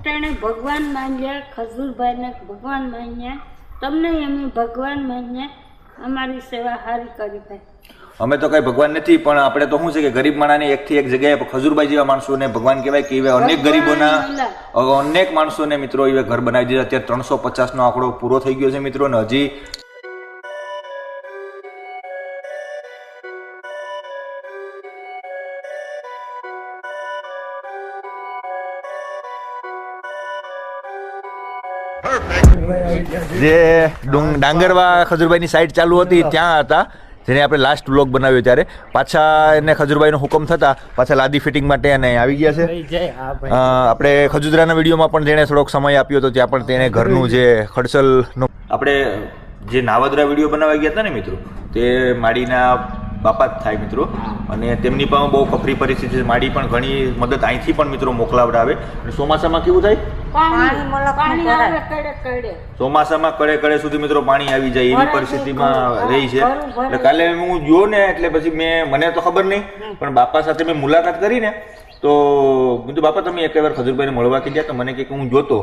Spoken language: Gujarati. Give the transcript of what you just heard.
તેણે ભગવાન માન્યા, ખજૂરભાઈને ભગવાન માન્યા, તમને અમે ભગવાન માન્યા, અમારી સેવા સારી કરી ભાઈ. અમે તો કઈ ભગવાન નથી, પણ આપણે તો શું છે કે ગરીબ માણસને એકથી એક જગ્યાએ ખજૂરભાઈ જેવા માણસોને ભગવાન કહેવાય કે એવા અનેક ગરીબોના અનેક માણસોને મિત્રો એવા ઘર બનાવી દીધા. અત્યારે 350 નો આંકડો પૂરો થઈ ગયો છે મિત્રો, ને હજી જે ડાંગરવા ખજૂરભાઈની સાઈડ ચાલુ હતી ત્યાં હતા, જેને આપણે લાસ્ટ વ્લોગ બનાવ્યો ત્યારે પાછા એને ખજૂરભાઈનો હુકમ થતા પાછા લાદી ફિટિંગ માટે એને આવી ગયા છે. આપણે ખજૂદરાના વિડીયોમાં પણ જેણે થોડોક સમય આપ્યો હતો ત્યાં પણ તેણે ઘરનું જે ખડસલનું આપણે જે નાવદરા વિડીયો બનાવવા ગયા હતા ને મિત્રો, તે માડીના બાપા જ થાય મિત્રો, અને તેમની પણ બહુ કપરી પરિસ્થિતિ છે. માડી પણ ઘણી મદદ અહીંથી પણ મિત્રો મોકલાવડાવે. અને ચોમાસામાં કેવું થાય, ચોમાસામાં કડે કડે સુધી મિત્રો પાણી આવી જાય એવી પરિસ્થિતિમાં રહી છે. એટલે કાલે હું જોયો ને એટલે પછી મને તો ખબર નહીં, પણ બાપા સાથે મેં મુલાકાત કરી ને તો બાપા તમે એક વાર ખજૂરભાઈને મળવા કે ગયા તો મને કે હું જોતો